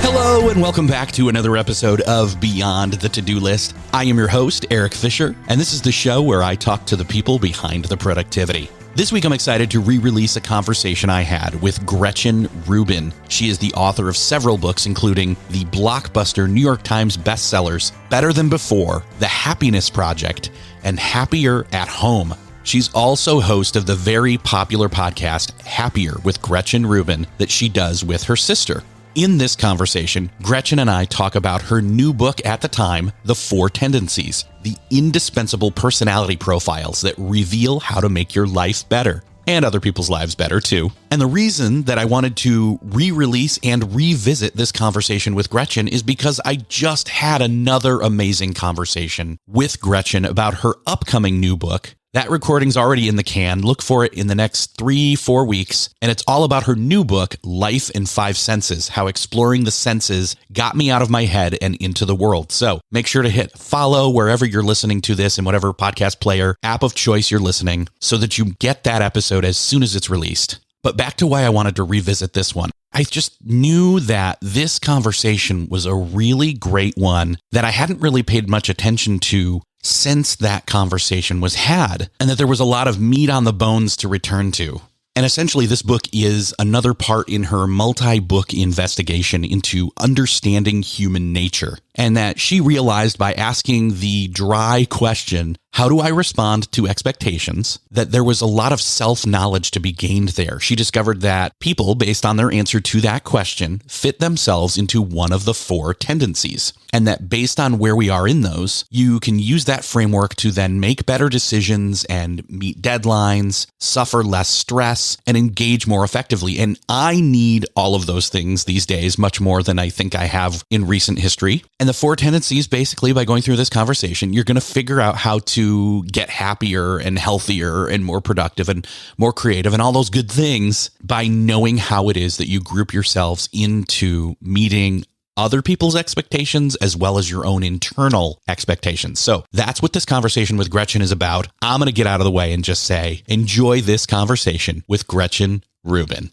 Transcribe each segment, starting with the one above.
Hello and welcome back to another episode of Beyond the To-Do List. I am your host, Eric Fisher, and this is the show where I talk to the people behind the productivity. This week, I'm excited to re-release a conversation I had with Gretchen Rubin. She is the author of several books, including the blockbuster New York Times bestsellers, Better Than Before, The Happiness Project, and Happier at Home. She's also host of the very popular podcast, Happier with Gretchen Rubin, that she does with her sister. In this conversation, Gretchen and I talk about her new book at the time, The 4 Tendencies, the indispensable personality profiles that reveal how to make your life better and other people's lives better too. And the reason that I wanted to re-release and revisit this conversation with Gretchen is because I just had another amazing conversation with Gretchen about her upcoming new book. That recording's already in the can. Look for it in the next 3-4 weeks. And it's all about her new book, Life in 5 Senses, how exploring the senses got me out of my head and into the world. So make sure to hit follow wherever you're listening to this in whatever podcast player, app of choice you're listening, so that you get that episode as soon as it's released. But back to why I wanted to revisit this one. I just knew that this conversation was a really great one that I hadn't really paid much attention to since that conversation was had, and that there was a lot of meat on the bones to return to. And essentially, this book is another part in her multi-book investigation into understanding human nature, and that she realized by asking the dry question, how do I respond to expectations, that there was a lot of self-knowledge to be gained there. She discovered that people, based on their answer to that question, fit themselves into one of the 4 tendencies, and that based on where we are in those, you can use that framework to then make better decisions and meet deadlines, suffer less stress, and engage more effectively. And I need all of those things these days, much more than I think I have in recent history. And the 4 tendencies, basically, by going through this conversation, you're going to figure out how to get happier and healthier and more productive and more creative and all those good things by knowing how it is that you group yourselves into meeting other people's expectations as well as your own internal expectations. So that's what this conversation with Gretchen is about. I'm going to get out of the way and just say, enjoy this conversation with Gretchen Rubin.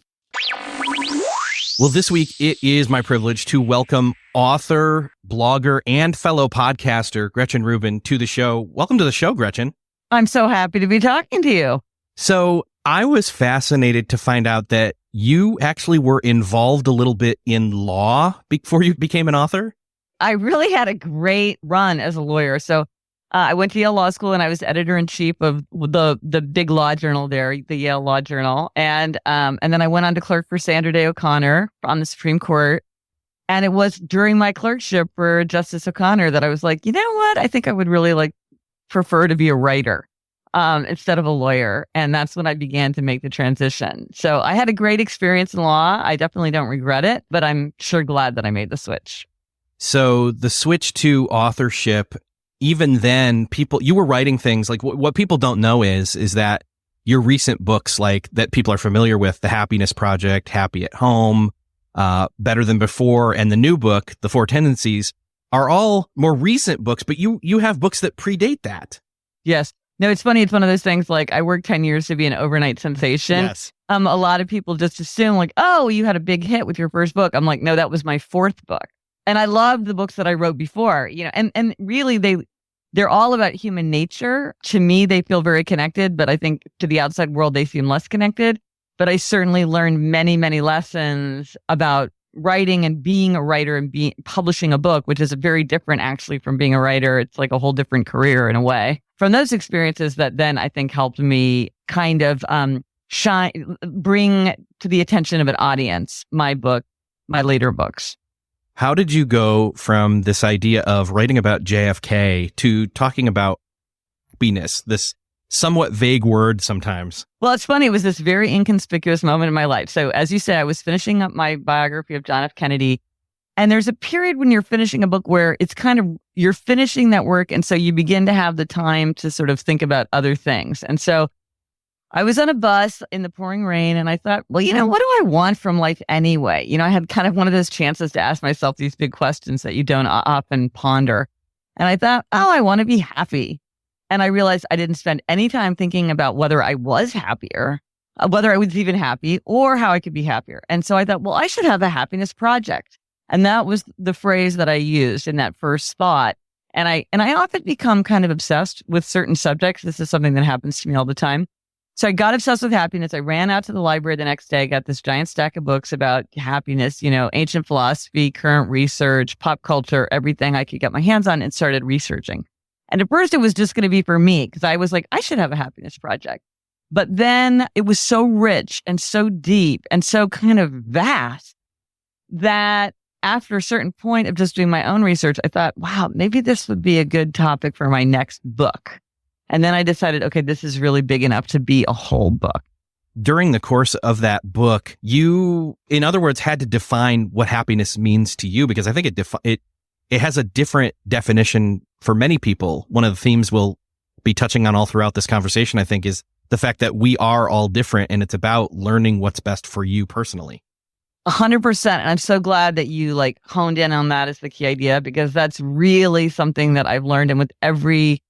Well, this week, it is my privilege to welcome author, blogger, and fellow podcaster Gretchen Rubin to the show. Welcome to the show, Gretchen. I'm so happy to be talking to you. So I was fascinated to find out that you actually were involved a little bit in law before you became an author. I really had a great run as a lawyer. So I went to Yale Law School and I was editor-in-chief of the big law journal there, the Yale Law Journal. And then I went on to clerk for Sandra Day O'Connor on the Supreme Court. And it was during my clerkship for Justice O'Connor that I was like, you know what? I think I would really prefer to be a writer instead of a lawyer. And that's when I began to make the transition. So I had a great experience in law. I definitely don't regret it, but I'm sure glad that I made the switch. So the switch to authorship, even then, you were writing things like what people don't know is that your recent books, like that people are familiar with, The Happiness Project, Happy at Home, Better Than Before, and the new book, The 4 Tendencies, are all more recent books, but you have books that predate that. Yes. No, it's funny. It's one of those things like I worked 10 years to be an overnight sensation. Yes. A lot of people just assume oh, you had a big hit with your first book. I'm like, no, that was my 4th book. And I loved the books that I wrote before, and really they're all about human nature. To me, they feel very connected, but I think to the outside world, they seem less connected. But I certainly learned many, many lessons about writing and being a writer and publishing a book, which is very different actually from being a writer. It's like a whole different career in a way. From those experiences that then I think helped me kind of bring to the attention of an audience my later books. How did you go from this idea of writing about JFK to talking about happiness, this somewhat vague word sometimes? Well, it's funny. It was this very inconspicuous moment in my life. So as you said, I was finishing up my biography of John F. Kennedy. And there's a period when you're finishing a book where it's you're finishing that work. And so you begin to have the time to sort of think about other things. And so I was on a bus in the pouring rain and I thought, well, what do I want from life anyway? I had kind of one of those chances to ask myself these big questions that you don't often ponder. And I thought, I want to be happy. And I realized I didn't spend any time thinking about whether I was happier, whether I was even happy or how I could be happier. And so I thought, well, I should have a happiness project. And that was the phrase that I used in that first spot. And I often become kind of obsessed with certain subjects. This is something that happens to me all the time. So I got obsessed with happiness. I ran out to the library the next day, got this giant stack of books about happiness, ancient philosophy, current research, pop culture, everything I could get my hands on, and started researching. And at first it was just going to be for me because I was like, I should have a happiness project. But then it was so rich and so deep and so kind of vast that after a certain point of just doing my own research, I thought, wow, maybe this would be a good topic for my next book. And then I decided, okay, this is really big enough to be a whole book. During the course of that book, you, in other words, had to define what happiness means to you, because I think it has a different definition for many people. One of the themes we'll be touching on all throughout this conversation, I think, is the fact that we are all different, and it's about learning what's best for you personally. 100%. And I'm so glad that you honed in on that as the key idea, because that's really something that I've learned. And with every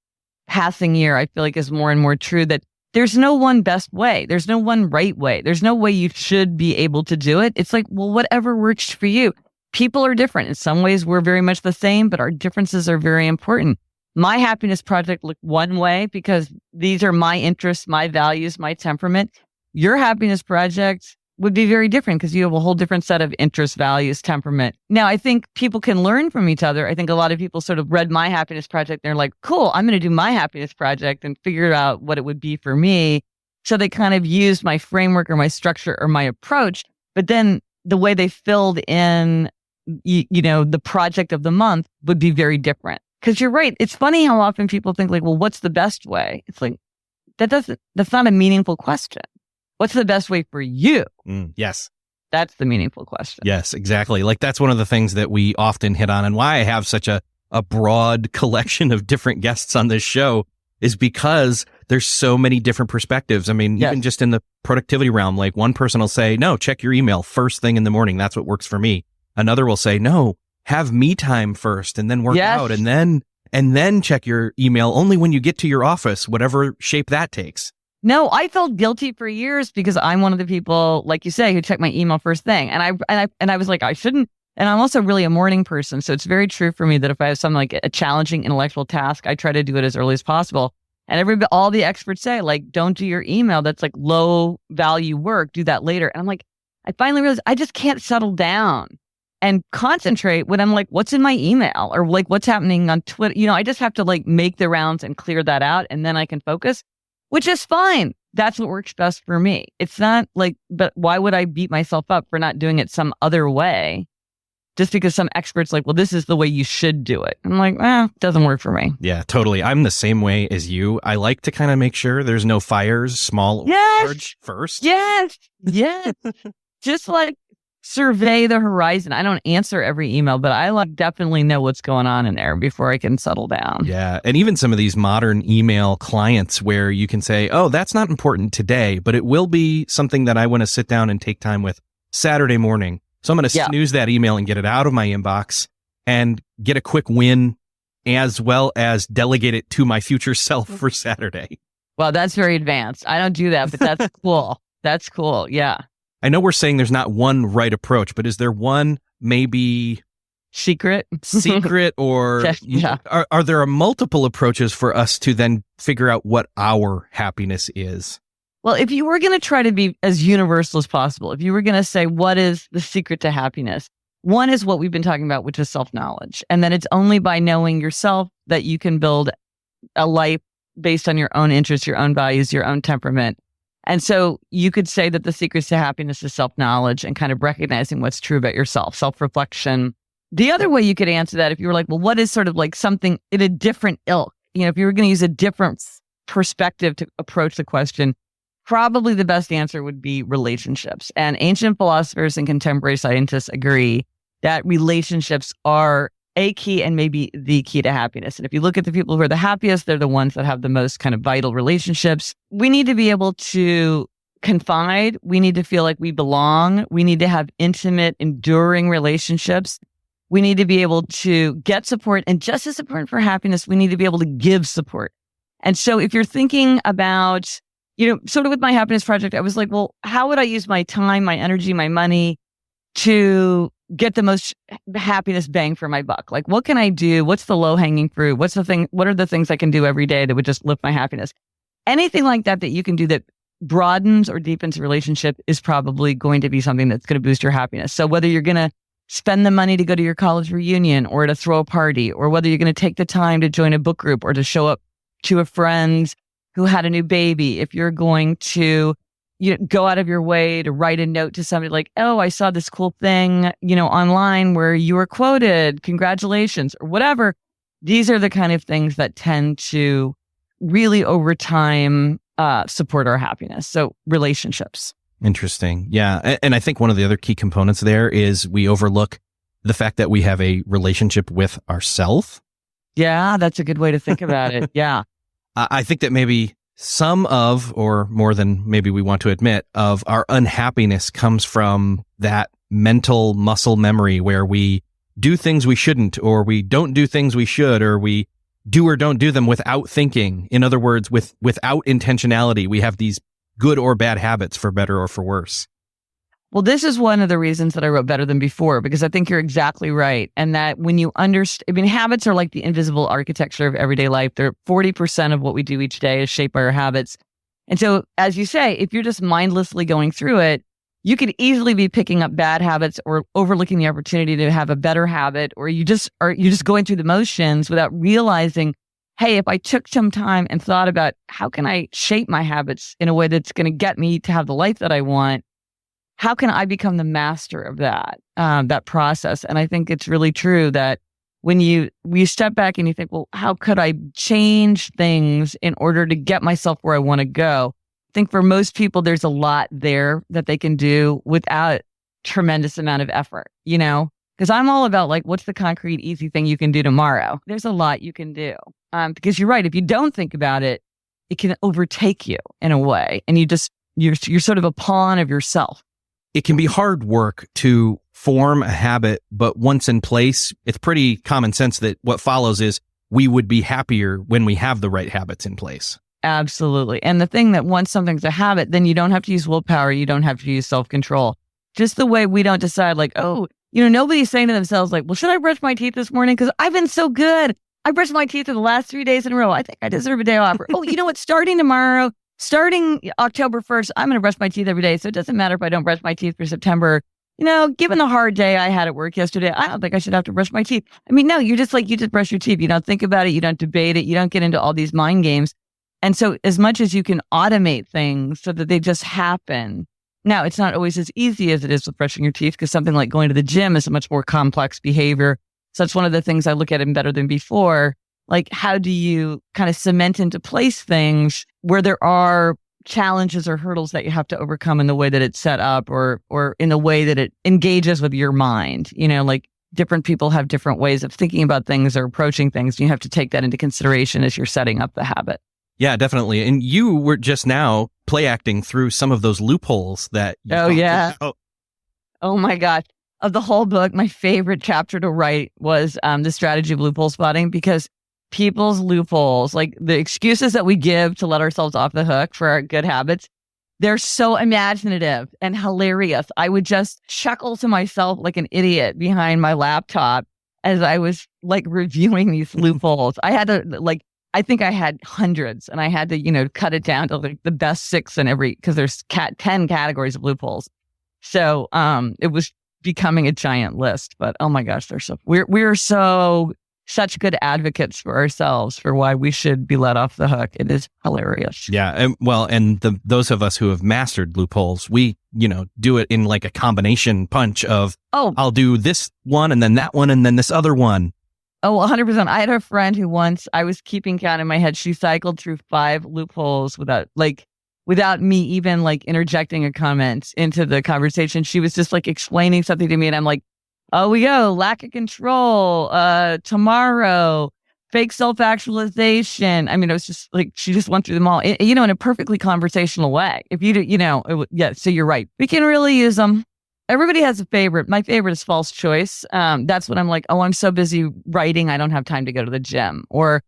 passing year, I feel like is more and more true that there's no one best way. There's no one right way. There's no way you should be able to do it. It's like, well, whatever works for you. People are different. In some ways, we're very much the same, but our differences are very important. My happiness project looked one way because these are my interests, my values, my temperament. Your happiness project would be very different because you have a whole different set of interests, values, temperament. Now, I think people can learn from each other. I think a lot of people sort of read my happiness project and they're like, cool, I'm going to do my happiness project and figure out what it would be for me. So they kind of used my framework or my structure or my approach, but then the way they filled in, the project of the month would be very different. Because you're right. It's funny how often people think well, what's the best way? It's like, that's not a meaningful question. What's the best way for you? Yes. That's the meaningful question. Yes, exactly. That's one of the things that we often hit on, and why I have such a broad collection of different guests on this show is because there's so many different perspectives. I mean, even just in the productivity realm, one person will say, no, check your email first thing in the morning. That's what works for me. Another will say, no, have me time first and then work out and then check your email only when you get to your office, whatever shape that takes. No, I felt guilty for years because I'm one of the people, like you say, who check my email first thing. And I was like, I shouldn't. And I'm also really a morning person. So it's very true for me that if I have something like a challenging intellectual task, I try to do it as early as possible. And all the experts say, don't do your email. That's low value work. Do that later. And I'm like, I finally realized I just can't settle down and concentrate when I'm what's in my email or what's happening on Twitter. I just have to make the rounds and clear that out. And then I can focus. Which is fine. That's what works best for me. It's not but why would I beat myself up for not doing it some other way? Just because some experts well, this is the way you should do it. I'm it doesn't work for me. Yeah, totally. I'm the same way as you. I like to kind of make sure there's no fires, small or large first. Yes. Just survey the horizon. I don't answer every email, but I definitely know what's going on in there before I can settle down. Yeah. And even some of these modern email clients where you can say, oh, that's not important today, but it will be something that I want to sit down and take time with Saturday morning. So I'm going to snooze that email and get it out of my inbox and get a quick win, as well as delegate it to my future self for Saturday. Well, that's very advanced. I don't do that, but that's cool. That's cool. Yeah. I know we're saying there's not one right approach, but is there one maybe secret or are there multiple approaches for us to then figure out what our happiness is? Well, if you were going to try to be as universal as possible, if you were going to say, what is the secret to happiness? One is what we've been talking about, which is self-knowledge. And that it's only by knowing yourself that you can build a life based on your own interests, your own values, your own temperament. And so you could say that the secret to happiness is self-knowledge and kind of recognizing what's true about yourself, self-reflection. The other way you could answer that, if you were well, what is sort of something in a different ilk? If you were going to use a different perspective to approach the question, probably the best answer would be relationships. And ancient philosophers and contemporary scientists agree that relationships are a key and maybe the key to happiness. And if you look at the people who are the happiest, they're the ones that have the most kind of vital relationships. We need to be able to confide. We need to feel like we belong. We need to have intimate, enduring relationships. We need to be able to get support. And just as important for happiness, we need to be able to give support. And so if you're thinking about, sort of with my happiness project, I was well, how would I use my time, my energy, my money to get the most happiness bang for my buck? Like, what can I do? What's the low hanging fruit? What are the things I can do every day that would just lift my happiness? Anything like that you can do that broadens or deepens a relationship is probably going to be something that's going to boost your happiness. So whether you're going to spend the money to go to your college reunion or to throw a party, or whether you're going to take the time to join a book group or to show up to a friend who had a new baby, if you're going to go out of your way to write a note to somebody like, oh, I saw this cool thing, online where you were quoted, congratulations, or whatever. These are the kind of things that tend to really over time support our happiness. So relationships. Interesting. Yeah. And I think one of the other key components there is we overlook the fact that we have a relationship with ourselves. Yeah, that's a good way to think about it. Yeah. I think that maybe some of, or more than maybe we want to admit, of our unhappiness comes from that mental muscle memory where we do things we shouldn't, or we don't do things we should, or we do or don't do them without thinking. In other words, without intentionality, we have these good or bad habits, for better or for worse. Well, this is one of the reasons that I wrote Better Than Before, because I think you're exactly right. And that when you understand, habits are like the invisible architecture of everyday life. They're 40% of what we do each day is shaped by our habits. And so, as you say, if you're just mindlessly going through it, you could easily be picking up bad habits or overlooking the opportunity to have a better habit, or you're just going through the motions without realizing, hey, if I took some time and thought about how can I shape my habits in a way that's going to get me to have the life that I want, how can I become the master of that process? And I think it's really true that when you step back and you think, well, how could I change things in order to get myself where I want to go? I think for most people, there's a lot there that they can do without tremendous amount of effort, because I'm all about like, what's the concrete, easy thing you can do tomorrow? There's a lot you can do. Because you're right. If you don't think about it, it can overtake you in a way. And you're sort of a pawn of yourself. It can be hard work to form a habit, but once in place, it's pretty common sense that what follows is we would be happier when we have the right habits in place. Absolutely. And the thing that once something's a habit, then you don't have to use willpower. You don't have to use self-control. Just the way we don't decide like, oh, nobody's saying to themselves like, well, should I brush my teeth this morning? Because I've been so good. I brushed my teeth for the last 3 days in a row. I think I deserve a day off. Or, oh, you know what? Starting October 1st, I'm going to brush my teeth every day. So it doesn't matter if I don't brush my teeth for September. Given the hard day I had at work yesterday, I don't think I should have to brush my teeth. No, you just brush your teeth. You don't think about it. You don't debate it. You don't get into all these mind games. And so as much as you can automate things so that they just happen. Now, it's not always as easy as it is with brushing your teeth, because something like going to the gym is a much more complex behavior. So that's one of the things I look at in Better Than Before. Like, how do you kind of cement into place things where there are challenges or hurdles that you have to overcome in the way that it's set up, or in the way that it engages with your mind? Like different people have different ways of thinking about things or approaching things. And you have to take that into consideration as you're setting up the habit. Yeah, definitely. And you were just now play acting through some of those loopholes that you Oh, yeah. About. Oh, my gosh. Of the whole book, my favorite chapter to write was the strategy of loophole spotting, because people's loopholes, like the excuses that we give to let ourselves off the hook for our good habits, they're so imaginative and hilarious. I would just chuckle to myself like an idiot behind my laptop as I was like reviewing these loopholes. I think I had hundreds, and I had to, cut it down to like the best 6 in every, because there's 10 categories of loopholes. So it was becoming a giant list, but oh my gosh, we're such good advocates for ourselves for why we should be let off the hook. It is hilarious. Yeah. And those of us who have mastered loopholes, we, do it in like a combination punch of, I'll do this one and then that one and then this other one. Oh, 100%. I had a friend who once, I was keeping count in my head, she cycled through 5 loopholes without me even like interjecting a comment into the conversation. She was just like explaining something to me, and I'm like, oh, we go, lack of control, tomorrow, fake self-actualization. It was just like, she just went through them all, in a perfectly conversational way. If you do, so you're right. We can really use them. Everybody has a favorite. My favorite is false choice. That's when I'm like, oh, I'm so busy writing, I don't have time to go to the gym. Or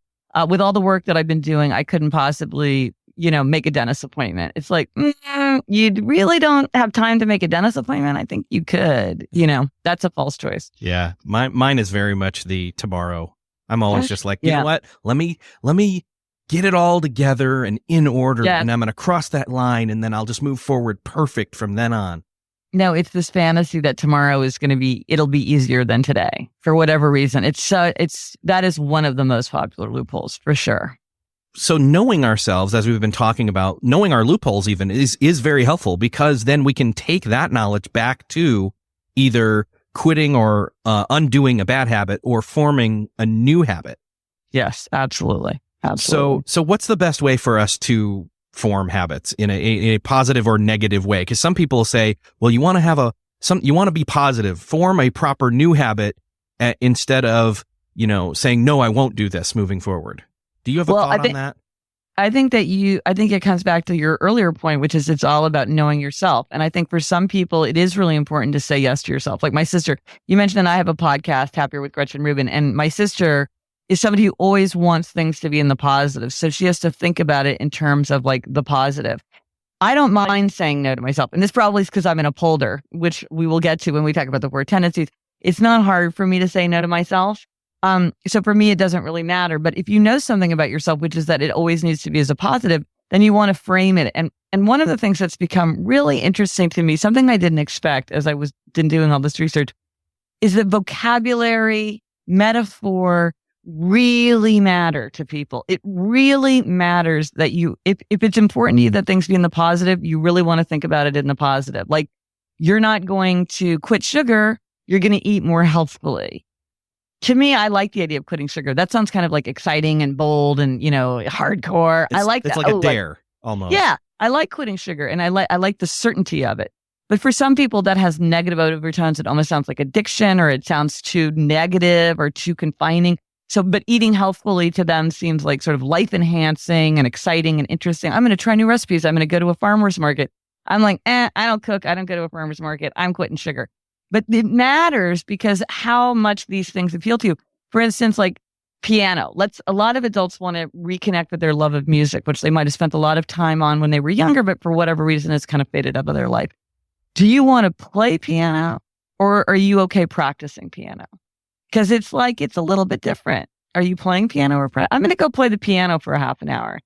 with all the work that I've been doing, I couldn't possibly make a dentist appointment. It's like, you really don't have time to make a dentist appointment. I think you could, that's a false choice. Yeah. Mine is very much the tomorrow. I'm always just like, you know what? Let me get it all together and in order. Yeah. And I'm going to cross that line and then I'll just move forward perfect from then on. No, it's this fantasy that tomorrow is going to it'll be easier than today for whatever reason. That is one of the most popular loopholes for sure. So knowing ourselves, as we've been talking about, knowing our loopholes even is very helpful, because then we can take that knowledge back to either quitting or undoing a bad habit or forming a new habit. Yes, absolutely. Absolutely. So what's the best way for us to form habits in a positive or negative way? Because some people say, well, you want to be positive, form a proper new habit instead of, saying, no, I won't do this moving forward. Do you have a thought on that? I think it comes back to your earlier point, which is it's all about knowing yourself. And I think for some people, it is really important to say yes to yourself. Like my sister, you mentioned that I have a podcast, Happier with Gretchen Rubin, and my sister is somebody who always wants things to be in the positive. So she has to think about it in terms of like the positive. I don't mind saying no to myself. And this probably is because I'm an upholder, which we will get to when we talk about the 4 tendencies. It's not hard for me to say no to myself. So for me, it doesn't really matter. But if you know something about yourself, which is that it always needs to be as a positive, then you want to frame it. And one of the things that's become really interesting to me, something I didn't expect as I was doing all this research, is that vocabulary, metaphor really matter to people. It really matters that if it's important to you that things be in the positive, you really want to think about it in the positive. Like, you're not going to quit sugar, you're going to eat more healthfully. To me, I like the idea of quitting sugar. That sounds kind of like exciting and bold and, hardcore. I like that. It's like a dare almost. Yeah, I like quitting sugar and I like the certainty of it. But for some people that has negative overtones, it almost sounds like addiction, or it sounds too negative or too confining. So, but eating healthfully to them seems like sort of life enhancing and exciting and interesting. I'm going to try new recipes. I'm going to go to a farmer's market. I'm like, I don't cook. I don't go to a farmer's market. I'm quitting sugar. But it matters because how much these things appeal to you. For instance, like piano. A lot of adults want to reconnect with their love of music, which they might have spent a lot of time on when they were younger, but for whatever reason, it's kind of faded out of their life. Do you want to play piano, or are you okay practicing piano? Because it's a little bit different. Are you playing piano or I'm going to go play the piano for a half an hour.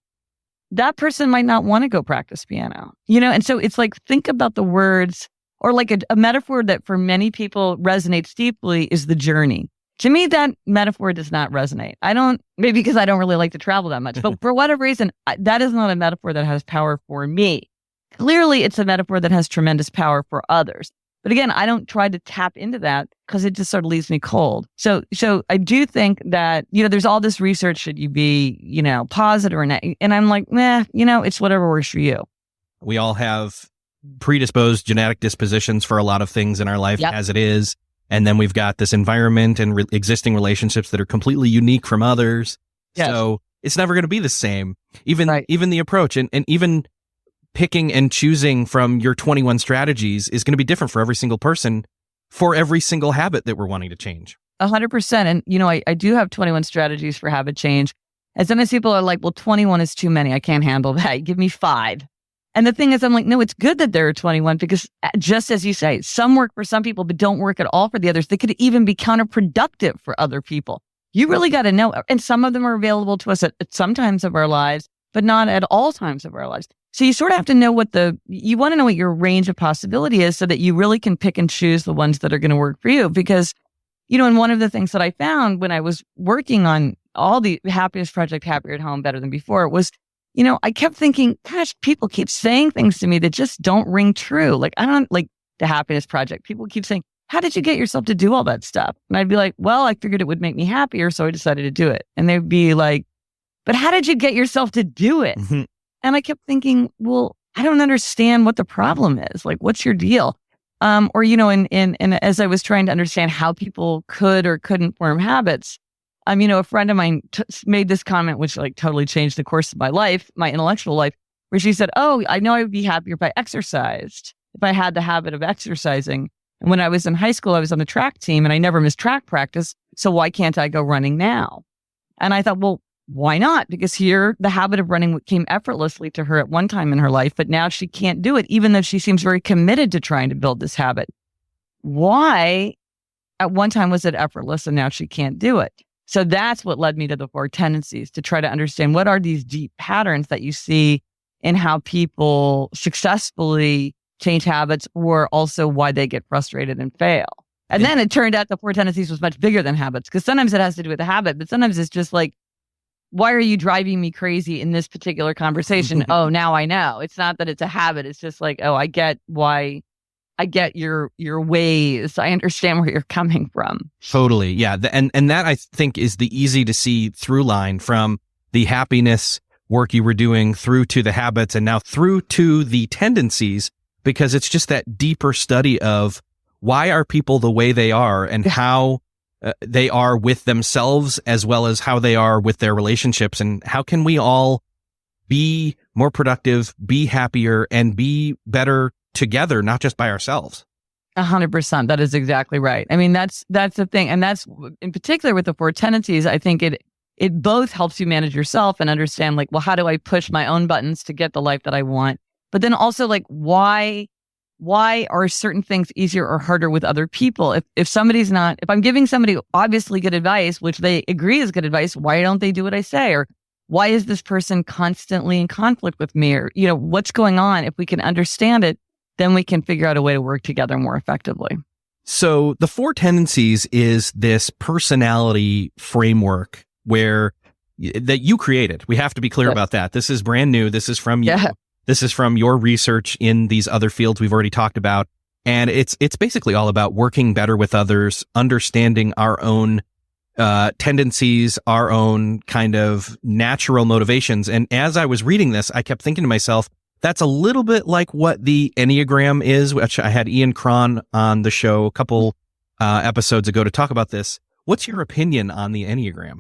That person might not want to go practice piano, And so it's like, think about the words. Or like a metaphor that for many people resonates deeply is the journey. To me, that metaphor does not resonate. Maybe because I don't really like to travel that much, but for whatever reason, that is not a metaphor that has power for me. Clearly, it's a metaphor that has tremendous power for others. But again, I don't try to tap into that because it just sort of leaves me cold. So I do think that, there's all this research, should you be, positive or not? And I'm like, it's whatever works for you. We all have predisposed genetic dispositions for a lot of things in our life as it is. And then we've got this environment and existing relationships that are completely unique from others. Yes. So it's never going to be the same. Even the approach and even picking and choosing from your 21 strategies is going to be different for every single person for every single habit that we're wanting to change. 100%. And, I do have 21 strategies for habit change. And sometimes people are like, well, 21 is too many. I can't handle that. Give me 5. And the thing is, I'm like, no, it's good that there are 21 because just as you say, some work for some people, but don't work at all for the others. They could even be counterproductive for other people. You really got to know. And some of them are available to us at some times of our lives, but not at all times of our lives. So you sort of have to know you want to know what your range of possibility is so that you really can pick and choose the ones that are going to work for you. Because, and one of the things that I found when I was working on all the Happiest Project, Happier at Home, Better Than Before was, I kept thinking, gosh, people keep saying things to me that just don't ring true. Like, I don't like the Happiness Project. People keep saying, how did you get yourself to do all that stuff? And I'd be like, well, I figured it would make me happier, so I decided to do it. And they'd be like, but how did you get yourself to do it? Mm-hmm. And I kept thinking, well, I don't understand what the problem is. Like, what's your deal? And as I was trying to understand how people could or couldn't form habits, a friend of mine made this comment, which totally changed the course of my life, my intellectual life, where she said, oh, I know I would be happier if I exercised, if I had the habit of exercising. And when I was in high school, I was on the track team and I never missed track practice. So why can't I go running now? And I thought, well, why not? Because here, the habit of running came effortlessly to her at one time in her life, but now she can't do it, even though she seems very committed to trying to build this habit. Why at one time was it effortless and now she can't do it? So that's what led me to the 4 tendencies, to try to understand what are these deep patterns that you see in how people successfully change habits, or also why they get frustrated and fail. And then it turned out the 4 tendencies was much bigger than habits, because sometimes it has to do with the habit, but sometimes it's just like, why are you driving me crazy in this particular conversation? Oh, now I know. It's not that it's a habit. It's just like, oh, I get why. I get your ways. I understand where you're coming from. Totally. Yeah. And that, I think, is the easy to see through line from the happiness work you were doing through to the habits and now through to the tendencies, because it's just that deeper study of why are people the way they are and how they are with themselves as well as how they are with their relationships, and how can we all be more productive, be happier, and be better together, not just by ourselves. 100%. That is exactly right. I mean, that's the thing. And that's in particular with the 4 tendencies, I think it both helps you manage yourself and understand, like, well, how do I push my own buttons to get the life that I want? But then also, like, why are certain things easier or harder with other people? If I'm giving somebody obviously good advice, which they agree is good advice, why don't they do what I say? Or why is this person constantly in conflict with me? Or, what's going on? If we can understand it, then we can figure out a way to work together more effectively. So the 4 tendencies is this personality framework that you created. We have to be clear about that. This is brand new. This is from you. Yeah. This is from your research in these other fields we've already talked about. And it's basically all about working better with others, understanding our own tendencies, our own kind of natural motivations. And as I was reading this, I kept thinking to myself, that's a little bit like what the Enneagram is, which I had Ian Cron on the show a couple episodes ago to talk about this. What's your opinion on the Enneagram?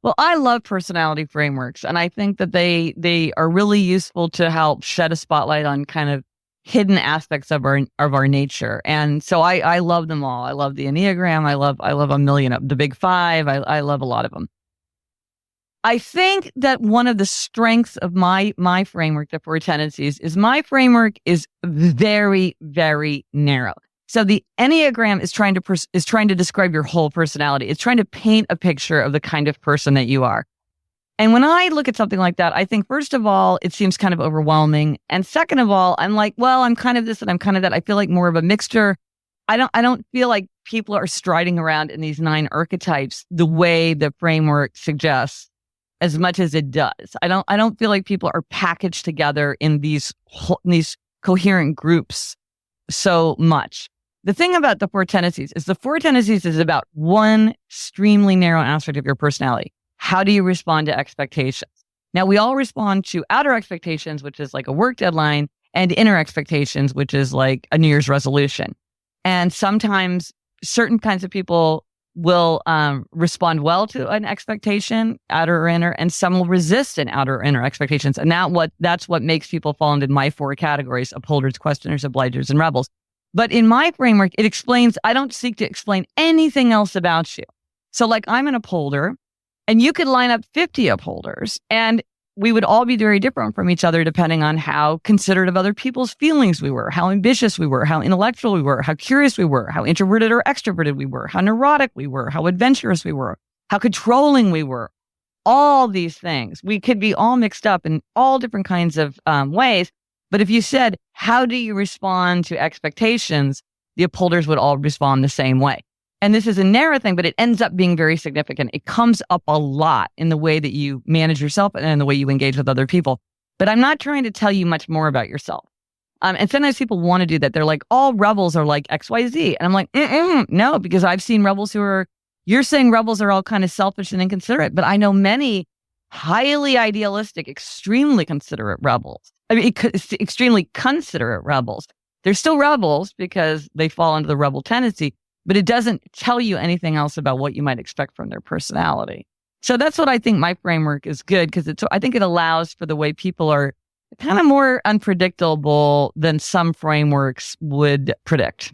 Well, I love personality frameworks, and I think that they are really useful to help shed a spotlight on kind of hidden aspects of our nature. And so I love them all. I love the Enneagram. I love a million of the Big Five. I love a lot of them. I think that one of the strengths of my framework, the 4 tendencies, is my framework is very, very narrow. So the Enneagram is trying to describe your whole personality. It's trying to paint a picture of the kind of person that you are. And when I look at something like that, I think, first of all, it seems kind of overwhelming. And second of all, I'm like, well, I'm kind of this and I'm kind of that. I feel like more of a mixture. I don't feel like people are striding around in these 9 archetypes the way the framework suggests, as much as it does. I don't feel like people are packaged together in these coherent groups so much. The thing about the 4 tendencies is about one extremely narrow aspect of your personality. How do you respond to expectations? Now, we all respond to outer expectations, which is like a work deadline, and inner expectations, which is like a New Year's resolution. And sometimes certain kinds of people will respond well to an expectation, outer or inner, and some will resist an outer or inner expectations. And that's what makes people fall into my 4 categories: upholders, questioners, obligers, and rebels. But in my framework, I don't seek to explain anything else about you. So like, I'm an upholder, and you could line up 50 upholders, and we would all be very different from each other depending on how considerate of other people's feelings we were, how ambitious we were, how intellectual we were, how curious we were, how introverted or extroverted we were, how neurotic we were, how adventurous we were, how controlling we were. All these things. We could be all mixed up in all different kinds of ways. But if you said, how do you respond to expectations? The upholders would all respond the same way. And this is a narrow thing, but it ends up being very significant. It comes up a lot in the way that you manage yourself and in the way you engage with other people. But I'm not trying to tell you much more about yourself. And sometimes people want to do that. They're like, all rebels are like XYZ. And I'm like, no, because I've seen rebels you're saying rebels are all kind of selfish and inconsiderate, but I know many highly idealistic, extremely considerate rebels. I mean, extremely considerate rebels. They're still rebels because they fall into the rebel tendency, but it doesn't tell you anything else about what you might expect from their personality. So that's what I think my framework is good, because I think it allows for the way people are kind of more unpredictable than some frameworks would predict.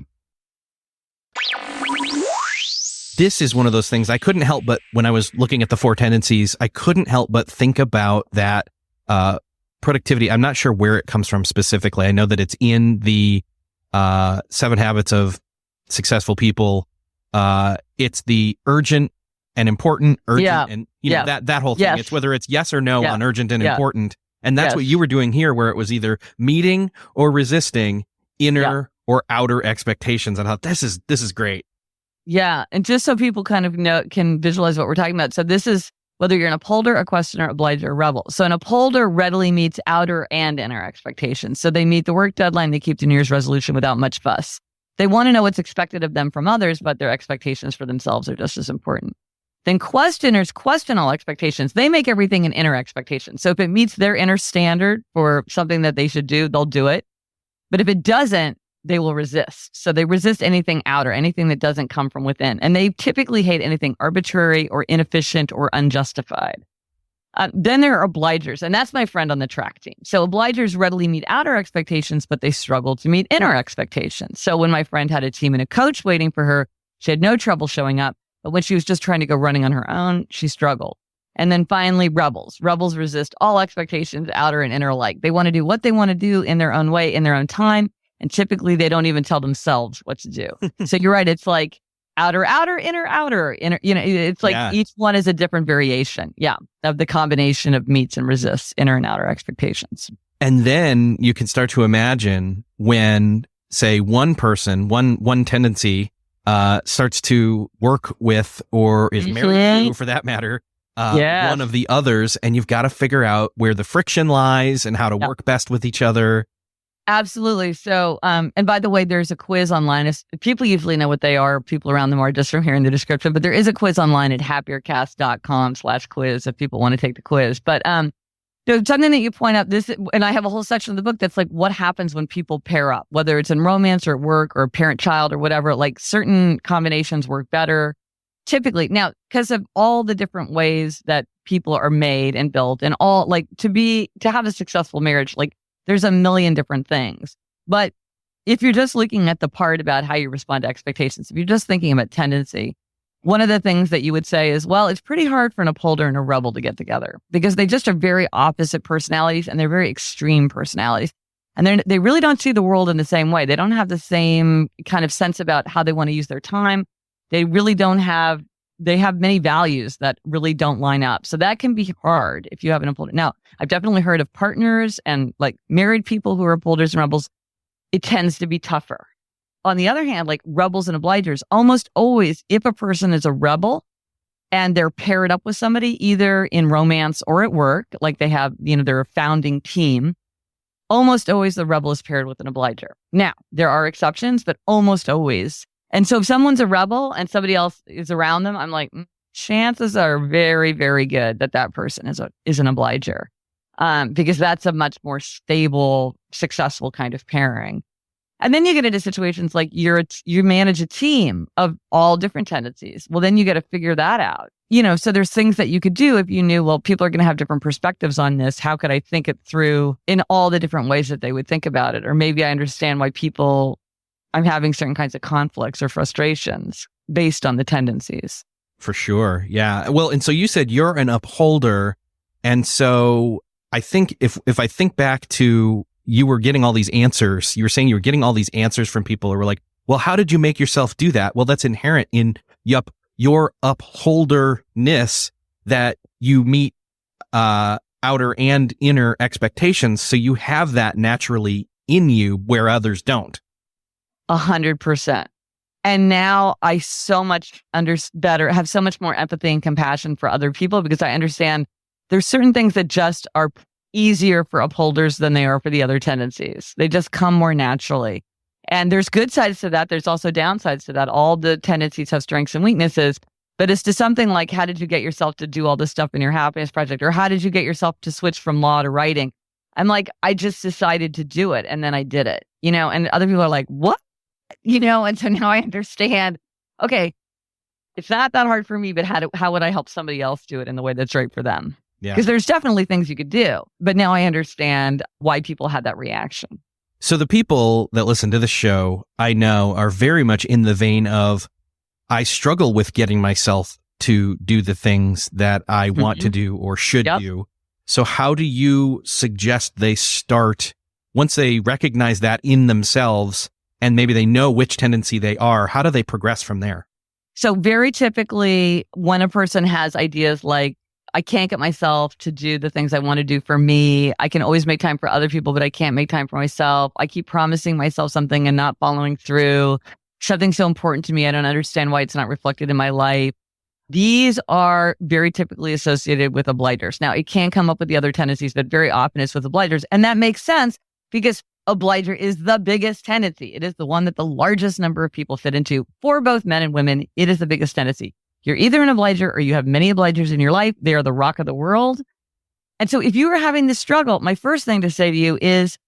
this is one of those things I couldn't help but, when I was looking at the 4 tendencies, I couldn't help but think about that productivity. I'm not sure where it comes from specifically. I know that it's in the 7 Habits of Successful People. It's the urgent and important, and know, that whole thing. Yes. It's whether it's yes or no on urgent and important. And that's Yes. what you were doing here, where it was either meeting or resisting inner or outer expectations. I thought this is great. Yeah. And just so people kind of can visualize what we're talking about. So this is whether you're an upholder, a questioner, obliger, or rebel. So an upholder readily meets outer and inner expectations. So they meet the work deadline, they keep the New Year's resolution without much fuss. They want to know what's expected of them from others, but their expectations for themselves are just as important. Then questioners question all expectations. They make everything an inner expectation. So if it meets their inner standard for something that they should do, they'll do it. But if it doesn't, they will resist. So they resist anything outer, anything that doesn't come from within. And they typically hate anything arbitrary or inefficient or unjustified. Then there are obligers, and that's my friend on the track team. So obligers readily meet outer expectations, but they struggle to meet inner expectations. So when my friend had a team and a coach waiting for her, she had no trouble showing up. But when she was just trying to go running on her own, she struggled. And then finally, rebels. Rebels resist all expectations, outer and inner alike. They want to do what they want to do in their own way, in their own time. And typically, they don't even tell themselves what to do. So you're right. It's like outer, inner. It's like each one is a different variation. Yeah. Of the combination of meets and resists inner and outer expectations. And then you can start to imagine when, say, one person, one tendency starts to work with, or is married to, for that matter, one of the others, and you've got to figure out where the friction lies and how to work best with each other. Absolutely. So, and by the way, there's a quiz online. People usually know what they are. People around them are just from hearing the description, but there is a quiz online at happiercast.com/quiz if people want to take the quiz. But there's something that you point out this, and I have a whole section of the book that's like what happens when people pair up, whether it's in romance or at work or parent-child or whatever. Like certain combinations work better typically. Now, because of all the different ways that people are made and built, and all like to have a successful marriage, like there's a million different things. But if you're just looking at the part about how you respond to expectations, if you're just thinking about tendency, one of the things that you would say is, well, it's pretty hard for an upholder and a rebel to get together because they just are very opposite personalities and they're very extreme personalities. And they really don't see the world in the same way. They don't have the same kind of sense about how they want to use their time. They have many values that really don't line up. So that can be hard if you have an upholder. Now, I've definitely heard of partners and like married people who are upholders and rebels. It tends to be tougher. On the other hand, like rebels and obligers, almost always, if a person is a rebel and they're paired up with somebody, either in romance or at work, like they have, they're a founding team, almost always the rebel is paired with an obliger. Now, there are exceptions, but almost always. And so if someone's a rebel and somebody else is around them, I'm like, chances are very, very good that person is an obliger, because that's a much more stable, successful kind of pairing. And then you get into situations like you manage a team of all different tendencies. Well, then you got to figure that out. So there's things that you could do if you knew, well, people are going to have different perspectives on this. How could I think it through in all the different ways that they would think about it? Or maybe I understand why I'm having certain kinds of conflicts or frustrations based on the tendencies. For sure. Yeah. Well, and so you said you're an upholder. And so I think if I think back to, you were getting all these answers. You were saying you were getting all these answers from people who were like, well, how did you make yourself do that? Well, that's inherent in your upholderness, that you meet outer and inner expectations. So you have that naturally in you where others don't. 100%. And now I so much have so much more empathy and compassion for other people, because I understand there's certain things that just are easier for upholders than they are for the other tendencies. They just come more naturally. And there's good sides to that. There's also downsides to that. All the tendencies have strengths and weaknesses. But it's to something like, how did you get yourself to do all this stuff in your happiness project? Or how did you get yourself to switch from law to writing? I'm like, I just decided to do it. And then I did it, and other people are like, what? And so now I understand, okay, it's not that hard for me, but how would I help somebody else do it in the way that's right for them? Yeah. Because there's definitely things you could do, but now I understand why people had that reaction. So the people that listen to the show, I know, are very much in the vein of, I struggle with getting myself to do the things that I want to do or should do. So how do you suggest they start once they recognize that in themselves and maybe they know which tendency they are? How do they progress from there? So very typically when a person has ideas like, I can't get myself to do the things I want to do for me. I can always make time for other people, but I can't make time for myself. I keep promising myself something and not following through. Something's so important to me. I don't understand why it's not reflected in my life. These are very typically associated with obligers. Now, it can come up with the other tendencies, but very often it's with obligers. And that makes sense because obliger is the biggest tendency. It is the one that the largest number of people fit into. For both men and women, it is the biggest tendency. You're either an obliger or you have many obligers in your life. They are the rock of the world. And so if you are having this struggle, my first thing to say to you is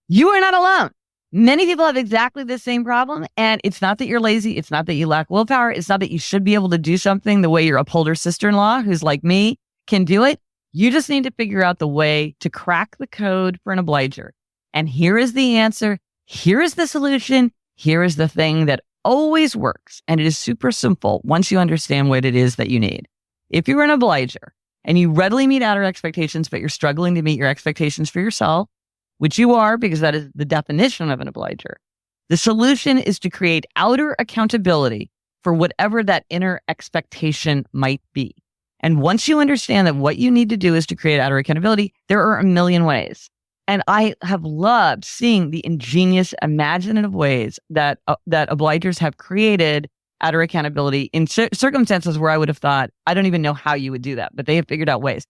you are not alone. Many people have exactly the same problem. And it's not that you're lazy. It's not that you lack willpower. It's not that you should be able to do something the way your upholder sister-in-law, who's like me, can do it. You just need to figure out the way to crack the code for an obliger. And here is the answer. Here is the solution. Here is the thing that always works. And it is super simple once you understand what it is that you need. If you're an obliger and you readily meet outer expectations, but you're struggling to meet your expectations for yourself, which you are because that is the definition of an obliger, the solution is to create outer accountability for whatever that inner expectation might be. And once you understand that what you need to do is to create outer accountability, there are a million ways. And I have loved seeing the ingenious, imaginative ways that obligers have created outer accountability in circumstances where I would have thought, I don't even know how you would do that, but they have figured out ways.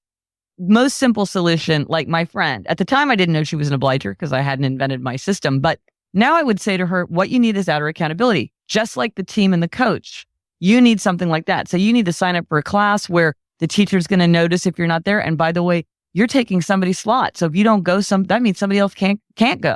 Most simple solution, like my friend. At the time, I didn't know she was an obliger because I hadn't invented my system. But now I would say to her, what you need is outer accountability, just like the team and the coach. You need something like that. So you need to sign up for a class where the teacher's going to notice if you're not there. And by the way, you're taking somebody's slot. So if you don't go, that means somebody else can't go.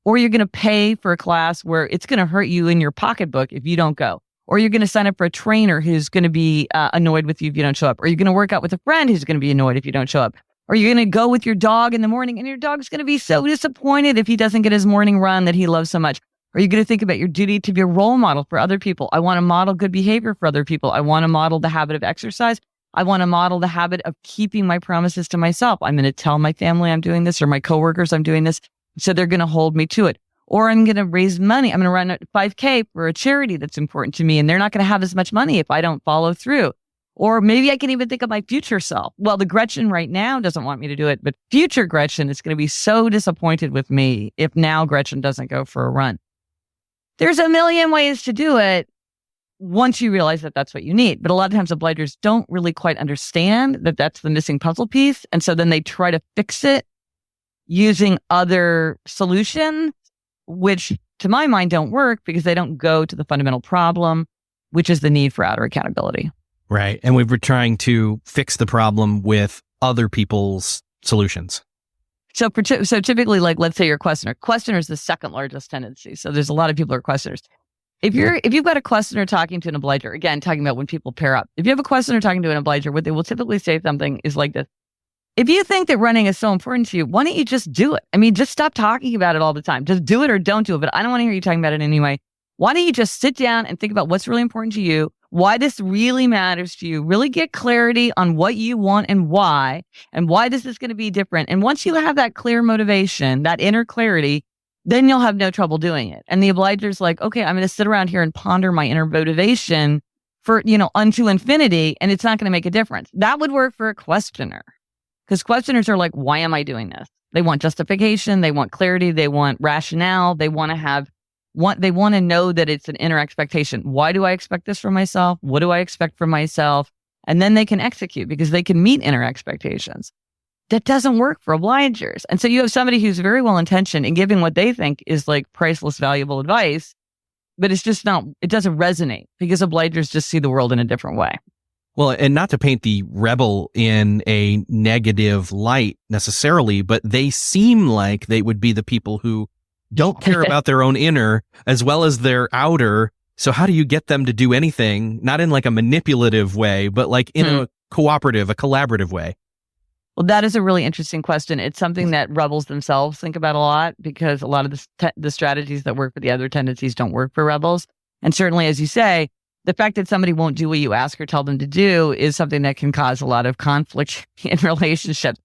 Or you're going to pay for a class where it's going to hurt you in your pocketbook if you don't go. Or you're going to sign up for a trainer who's going to be annoyed with you if you don't show up. Or you're going to work out with a friend who's going to be annoyed if you don't show up. Or you're going to go with your dog in the morning and your dog's going to be so disappointed if he doesn't get his morning run that he loves so much. Or you're going to think about your duty to be a role model for other people. I want to model good behavior for other people. I want to model the habit of exercise. I want to model the habit of keeping my promises to myself. I'm going to tell my family I'm doing this or my coworkers I'm doing this. So they're going to hold me to it. Or I'm going to raise money. I'm going to run a 5K for a charity that's important to me. And they're not going to have as much money if I don't follow through. Or maybe I can even think of my future self. Well, the Gretchen right now doesn't want me to do it, but future Gretchen is going to be so disappointed with me if now Gretchen doesn't go for a run. There's a million ways to do it once you realize that that's what you need. But a lot of times obligers don't really quite understand that that's the missing puzzle piece. And so then they try to fix it using other solutions, which to my mind don't work because they don't go to the fundamental problem, which is the need for outer accountability. Right. And we were trying to fix the problem with other people's solutions. So typically, like, let's say you're a questioner. Questioner is the second largest tendency. So there's a lot of people who are questioners. If you've got a questioner talking to an obliger, again, talking about when people pair up, if you have a questioner talking to an obliger, what they will typically say something is like this. If you think that running is so important to you, why don't you just do it? I mean, just stop talking about it all the time. Just do it or don't do it. But I don't want to hear you talking about it anyway. Why don't you just sit down and think about what's really important to you, why this really matters to you, really get clarity on what you want and why this is going to be different. And once you have that clear motivation, that inner clarity, then you'll have no trouble doing it. And the obliger's like, okay, I'm going to sit around here and ponder my inner motivation for, unto infinity, and it's not going to make a difference. That would work for a questioner. Because questioners are like, why am I doing this? They want justification. They want clarity. They want rationale. They want to know that it's an inner expectation. Why do I expect this from myself? What do I expect from myself? And then they can execute because they can meet inner expectations. That doesn't work for obligers. And so you have somebody who's very well intentioned in giving what they think is like priceless, valuable advice, but it's just not, it doesn't resonate because obligers just see the world in a different way. Well, and not to paint the rebel in a negative light necessarily, but they seem like they would be the people who don't care about their own inner as well as their outer. So how do you get them to do anything, not in like a manipulative way, but like in a collaborative way? Well, that is a really interesting question. It's something that rebels themselves think about a lot because a lot of the strategies that work for the other tendencies don't work for rebels. And certainly, as you say, the fact that somebody won't do what you ask or tell them to do is something that can cause a lot of conflict in relationships.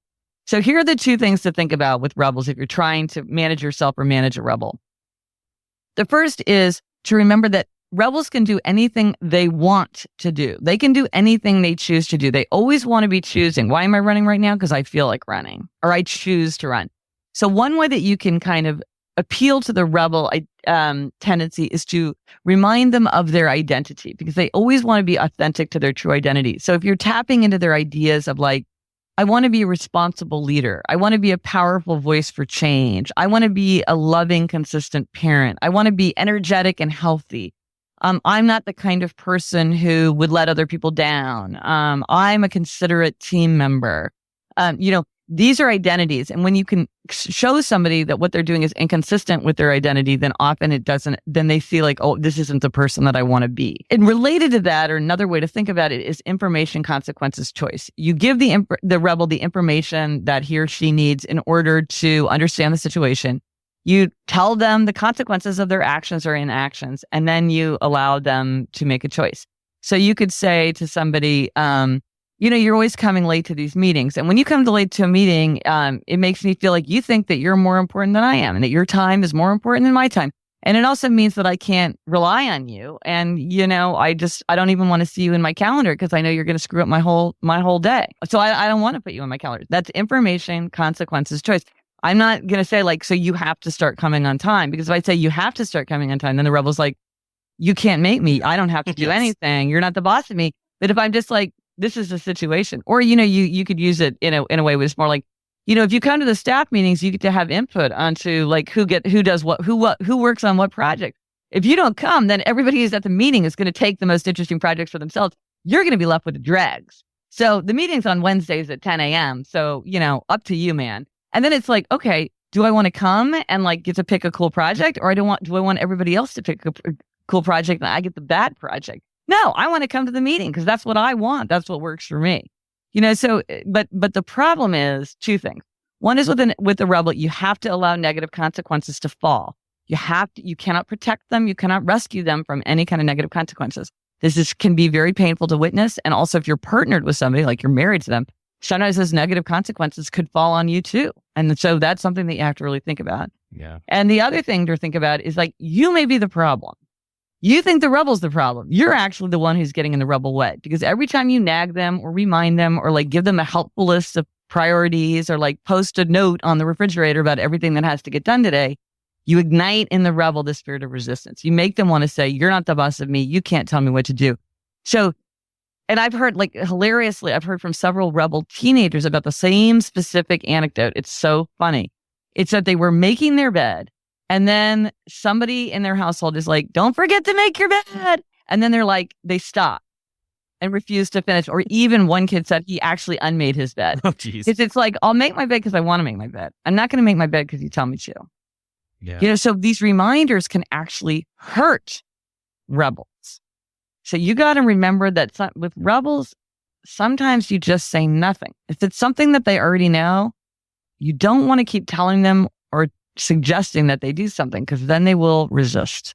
So here are the two things to think about with rebels if you're trying to manage yourself or manage a rebel. The first is to remember that rebels can do anything they want to do. They can do anything they choose to do. They always want to be choosing. Why am I running right now? Because I feel like running, or I choose to run. So one way that you can kind of appeal to the rebel tendency is to remind them of their identity, because they always want to be authentic to their true identity. So if you're tapping into their ideas of like, I want to be a responsible leader. I want to be a powerful voice for change. I want to be a loving, consistent parent. I want to be energetic and healthy. I'm not the kind of person who would let other people down. I'm a considerate team member. These are identities. And when you can show somebody that what they're doing is inconsistent with their identity, then often it doesn't, then they feel like, oh, this isn't the person that I want to be. And related to that, or another way to think about it, is information, consequences, choice. You give the rebel the information that he or she needs in order to understand the situation. You tell them the consequences of their actions or inactions, and then you allow them to make a choice. So you could say to somebody, you're always coming late to these meetings. And when you come late to a meeting, it makes me feel like you think that you're more important than I am and that your time is more important than my time. And it also means that I can't rely on you. And, I don't even want to see you in my calendar because I know you're going to screw up my whole day. So I don't want to put you in my calendar. That's information, consequences, choice. I'm not going to say so you have to start coming on time, because if I say you have to start coming on time, then the rebel's like, you can't make me. I don't have to do anything. You're not the boss of me. But if I'm just like, this is the situation, or, you could use it in a way where it's more like, if you come to the staff meetings, you get to have input onto like who does what, who works on what project. If you don't come, then everybody who's at the meeting is going to take the most interesting projects for themselves. You're going to be left with the dregs. So the meeting's on Wednesdays at 10 a.m. So, up to you, man. And then it's like, okay, do I want to come and like get to pick a cool project, or do I want everybody else to pick a cool project and I get the bad project? No, I want to come to the meeting because that's what I want. That's what works for me. But the problem is two things. One is with the rebel, you have to allow negative consequences to fall. You cannot protect them. You cannot rescue them from any kind of negative consequences. Can be very painful to witness. And also if you're partnered with somebody, like you're married to them, sometimes those negative consequences could fall on you too. And so that's something that you have to really think about. Yeah. And the other thing to think about is like, you may be the problem. You think the rebel's the problem. You're actually the one who's getting in the rebel way, because every time you nag them or remind them or like give them a helpful list of priorities or like post a note on the refrigerator about everything that has to get done today, you ignite in the rebel the spirit of resistance. You make them want to say, you're not the boss of me. You can't tell me what to do. So, and I've heard hilariously, I've heard from several rebel teenagers about the same specific anecdote. It's so funny. It's that they were making their bed, and then somebody in their household is like, don't forget to make your bed. And then they stop and refuse to finish. Or even one kid said he actually unmade his bed. Oh, geez. It's like, I'll make my bed because I want to make my bed. I'm not going to make my bed because you tell me to. Yeah. So these reminders can actually hurt rebels. So you got to remember that with rebels, sometimes you just say nothing. If it's something that they already know, you don't want to keep telling them or suggesting that they do something, because then they will resist.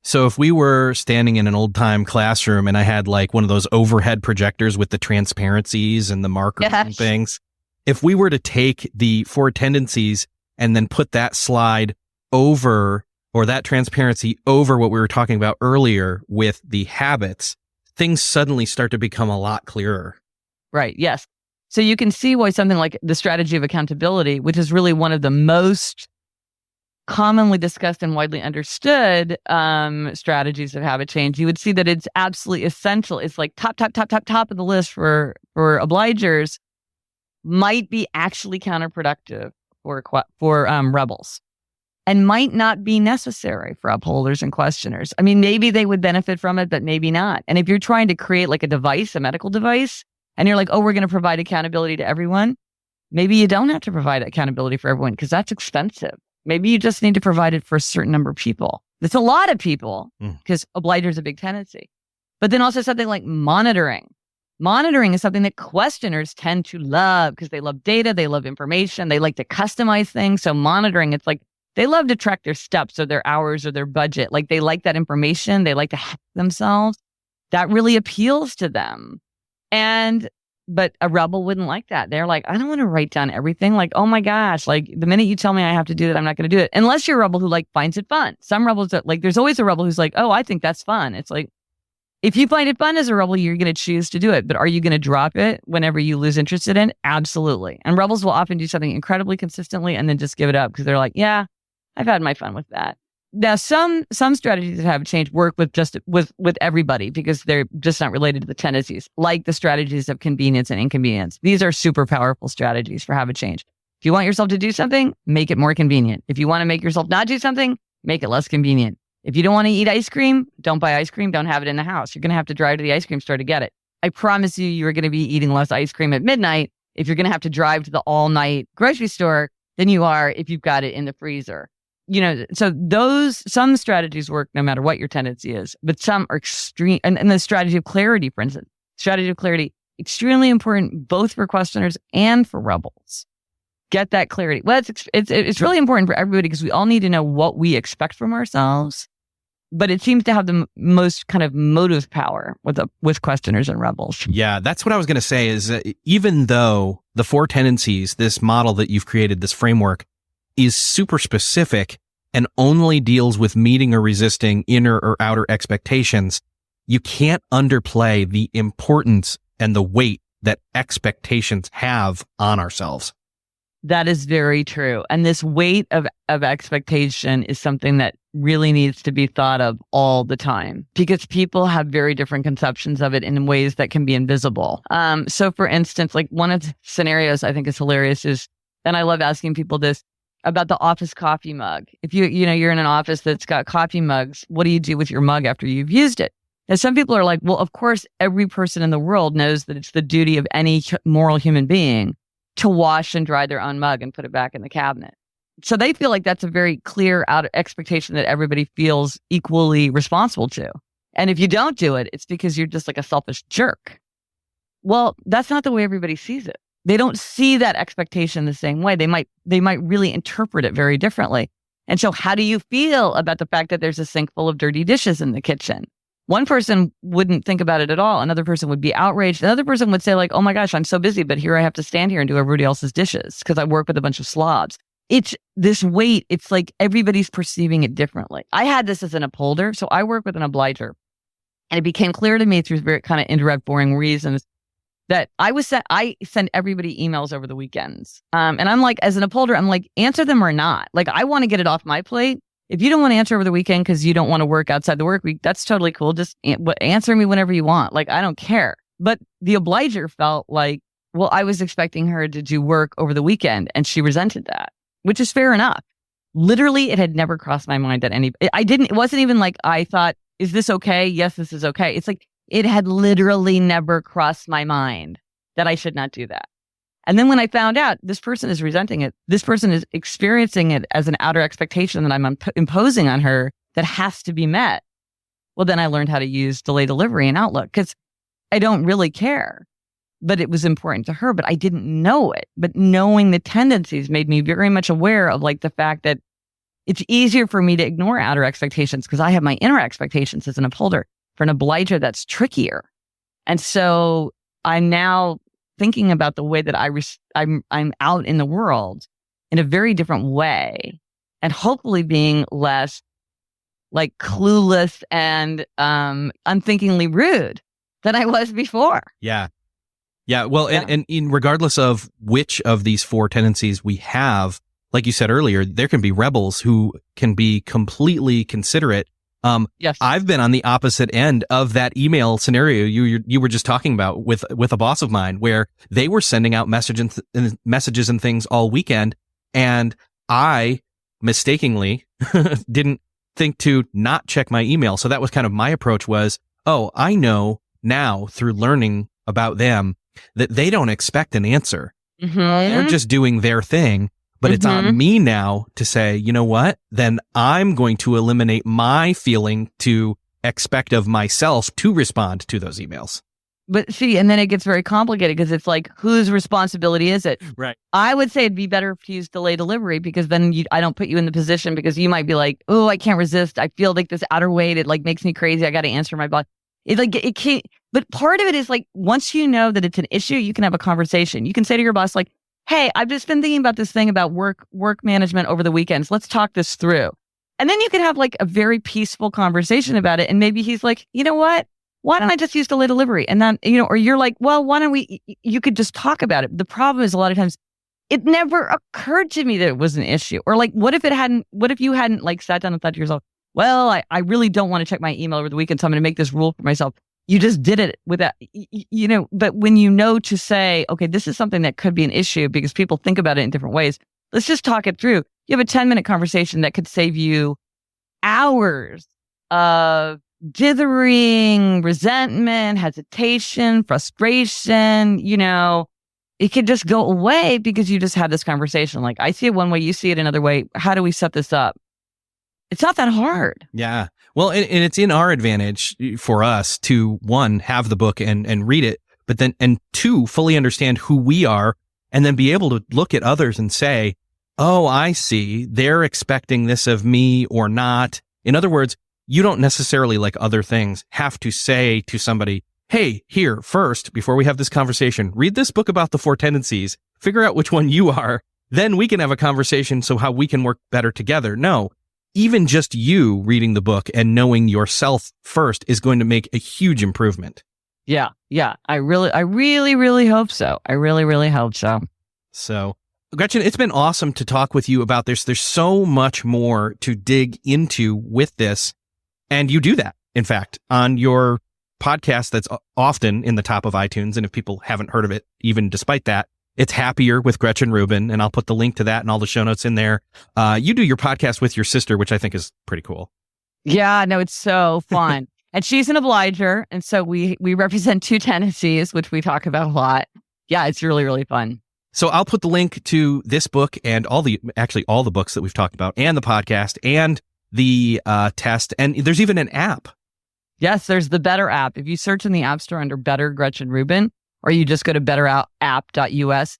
So if we were standing in an old time classroom and I had like one of those overhead projectors with the transparencies and the markers and things, if we were to take the 4 tendencies and then put that slide over, or that transparency over what we were talking about earlier with the habits, things suddenly start to become a lot clearer. Right. Yes. So you can see why something like the strategy of accountability, which is really one of the most commonly discussed and widely understood strategies of habit change, you would see that it's absolutely essential. It's like top of the list for obligers, might be actually counterproductive for rebels, and might not be necessary for upholders and questioners. I mean, maybe they would benefit from it, but maybe not. And if you're trying to create like a device, a medical device, and you're like, oh, we're going to provide accountability to everyone, maybe you don't have to provide accountability for everyone because that's expensive. Maybe you just need to provide it for a certain number of people. It's a lot of people because obliger is a big tendency. But then also something like monitoring. Monitoring is something that questioners tend to love because they love data, they love information, they like to customize things. So monitoring, it's like they love to track their steps or their hours or their budget. Like they like that information. They like to hack themselves. That really appeals to them. But a rebel wouldn't like that. They're like, I don't want to write down everything. Like, oh my gosh, like the minute you tell me I have to do that, I'm not going to do it. Unless you're a rebel who like finds it fun. Some rebels that like, there's always a rebel who's like, oh, I think that's fun. It's like, if you find it fun as a rebel, you're going to choose to do it. But are you going to drop it whenever you lose interest in it? Absolutely. And rebels will often do something incredibly consistently and then just give it up because they're like, yeah, I've had my fun with that. Now, some strategies that have changed work with everybody because they're just not related to the tendencies, like the strategies of convenience and inconvenience. These are super powerful strategies for habit change. If you want yourself to do something, make it more convenient. If you want to make yourself not do something, make it less convenient. If you don't want to eat ice cream, don't buy ice cream. Don't have it in the house. You're going to have to drive to the ice cream store to get it. I promise you are going to be eating less ice cream at midnight if you're going to have to drive to the all-night grocery store than you are if you've got it in the freezer. You know, so some strategies work no matter what your tendency is, but some are extreme. And the strategy of clarity, for instance, extremely important both for questioners and for rebels. Get that clarity. Well, it's really important for everybody because we all need to know what we expect from ourselves, but it seems to have the most kind of motive power with questioners and rebels. Yeah, that's what I was going to say is even though the 4 tendencies, this model that you've created, this framework, is super specific and only deals with meeting or resisting inner or outer expectations, you can't underplay the importance and the weight that expectations have on ourselves. That is very true. And this weight of expectation is something that really needs to be thought of all the time because people have very different conceptions of it in ways that can be invisible. So for instance, like one of the scenarios I think is hilarious is, and I love asking people this, about the office coffee mug. If you're in an office that's got coffee mugs, what do you do with your mug after you've used it? And some people are like, well, of course, every person in the world knows that it's the duty of any moral human being to wash and dry their own mug and put it back in the cabinet. So they feel like that's a very clear expectation that everybody feels equally responsible to. And if you don't do it, it's because you're just like a selfish jerk. Well, that's not the way everybody sees it. They don't see that expectation the same way. They might really interpret it very differently. And so how do you feel about the fact that there's a sink full of dirty dishes in the kitchen? One person wouldn't think about it at all. Another person would be outraged. Another person would say like, oh my gosh, I'm so busy, but here I have to stand here and do everybody else's dishes because I work with a bunch of slobs. It's this weight. It's like everybody's perceiving it differently. I had this as an upholder. So I work with an obliger. And it became clear to me through very kind of indirect, boring reasons that I send everybody emails over the weekends. And I'm like, as an upholder, I'm like, answer them or not. Like, I want to get it off my plate. If you don't want to answer over the weekend because you don't want to work outside the work week, that's totally cool. Just answer me whenever you want. Like, I don't care. But the obliger felt like, well, I was expecting her to do work over the weekend and she resented that, which is fair enough. Literally, it had never crossed my mind that it wasn't even like I thought, is this okay? Yes, this is okay. It's like, it had literally never crossed my mind that I should not do that. And then when I found out this person is resenting it, this person is experiencing it as an outer expectation that I'm imposing on her that has to be met. Well, then I learned how to use delay delivery in Outlook because I don't really care, but it was important to her, but I didn't know it. But knowing the tendencies made me very much aware of like the fact that it's easier for me to ignore outer expectations because I have my inner expectations as an upholder. For an obliger, that's trickier. And so I'm now thinking about the way that I'm out in the world in a very different way and hopefully being less like clueless and unthinkingly rude than I was before. Yeah. Yeah. Well, yeah. And regardless of which of these 4 tendencies we have, like you said earlier, there can be rebels who can be completely considerate. Yes. I've been on the opposite end of that email scenario you were just talking about with a boss of mine, where they were sending out messages and things all weekend, and I mistakenly didn't think to not check my email. So that was kind of my approach was, oh, I know now through learning about them that they don't expect an answer. Mm-hmm. They're just doing their thing. But it's on me now to say, you know what? Then I'm going to eliminate my feeling to expect of myself to respond to those emails. But see, and then it gets very complicated because it's like, whose responsibility is it? Right. I would say it'd be better to use delay delivery because then I don't put you in the position because you might be like, oh, I can't resist. I feel like this outer weight, it like makes me crazy. I got to answer my boss. It can't, but part of it is like, once you know that it's an issue, you can have a conversation. You can say to your boss, like, hey, I've just been thinking about this thing about work management over the weekends. Let's talk this through. And then you can have like a very peaceful conversation about it. And maybe he's like, you know what? Why don't I just use delay delivery? And then, or you're like, well, why don't you could just talk about it. The problem is a lot of times it never occurred to me that it was an issue. Or like, what if you hadn't like sat down and thought to yourself, well, I really don't want to check my email over the weekend, so I'm going to make this rule for myself. You just did it with that, but when you know to say, okay, this is something that could be an issue because people think about it in different ways. Let's just talk it through. You have a 10-minute conversation that could save you hours of dithering, resentment, hesitation, frustration. It could just go away because you just had this conversation. Like, I see it one way, you see it another way. How do we set this up? It's not that hard. Yeah. Well, and it's in our advantage for us to, one, have the book and read it, but then, and two, fully understand who we are and then be able to look at others and say, oh, I see, they're expecting this of me or not. In other words, you don't necessarily, like other things, have to say to somebody, hey, here, first, before we have this conversation, read this book about the 4 tendencies, figure out which one you are, then we can have a conversation so how we can work better together. No. Even just you reading the book and knowing yourself first is going to make a huge improvement. Yeah. I really hope so. I really hope so. So, Gretchen, it's been awesome to talk with you about this. There's so much more to dig into with this. And you do that, in fact, on your podcast that's often in the top of iTunes. And if people haven't heard of it, even despite that, it's Happier with Gretchen Rubin, and I'll put the link to that and all the show notes in there. You do your podcast with your sister, which I think is pretty cool. Yeah, no, it's so fun. And she's an obliger, and so we represent 2 tendencies, which we talk about a lot. Yeah, it's really fun. So I'll put the link to this book and all the books that we've talked about, and the podcast, and the test, and there's even an app. Yes, there's the Better app. If you search in the App Store under Better Gretchen Rubin, or you just go to betterapp.us.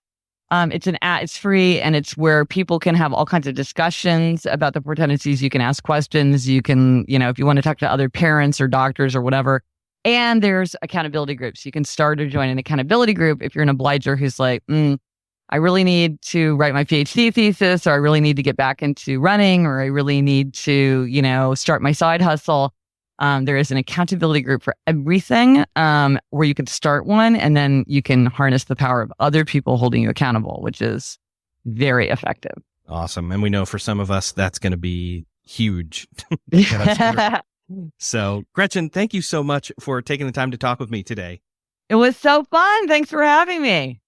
It's an app, it's free, and it's where people can have all kinds of discussions about the 4 tendencies. You can ask questions. You can, if you want to talk to other parents or doctors or whatever. And there's accountability groups. You can start or join an accountability group if you're an obliger who's like, I really need to write my PhD thesis, or I really need to get back into running, or I really need to, start my side hustle. There is an accountability group for everything, where you can start one, and then you can harness the power of other people holding you accountable, which is very effective. Awesome. And we know for some of us, that's going to be huge. So, Gretchen, thank you so much for taking the time to talk with me today. It was so fun. Thanks for having me.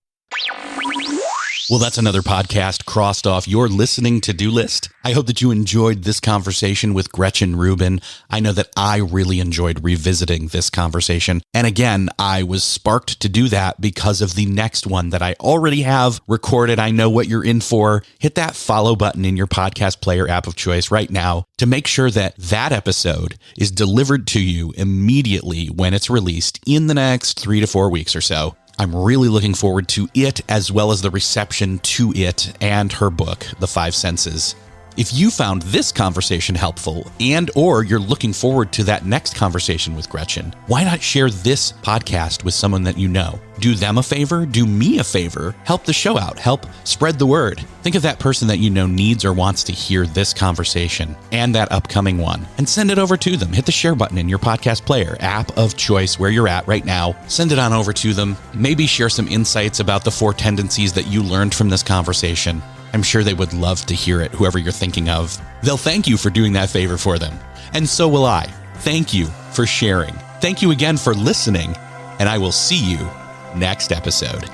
Well, that's another podcast crossed off your listening to-do list. I hope that you enjoyed this conversation with Gretchen Rubin. I know that I really enjoyed revisiting this conversation. And again, I was sparked to do that because of the next one that I already have recorded. I know what you're in for. Hit that follow button in your podcast player app of choice right now to make sure that that episode is delivered to you immediately when it's released in the next 3 to 4 weeks or so. I'm really looking forward to it, as well as the reception to it and her book, The 5 Senses. If you found this conversation helpful or you're looking forward to that next conversation with Gretchen, why not share this podcast with someone that you know? Do them a favor, do me a favor, help the show out, help spread the word. Think of that person that you know needs or wants to hear this conversation and that upcoming one, and send it over to them. Hit the share button in your podcast player, app of choice where you're at right now. Send it on over to them. Maybe share some insights about the 4 tendencies that you learned from this conversation. I'm sure they would love to hear it, whoever you're thinking of. They'll thank you for doing that favor for them. And so will I. Thank you for sharing. Thank you again for listening, and I will see you next episode.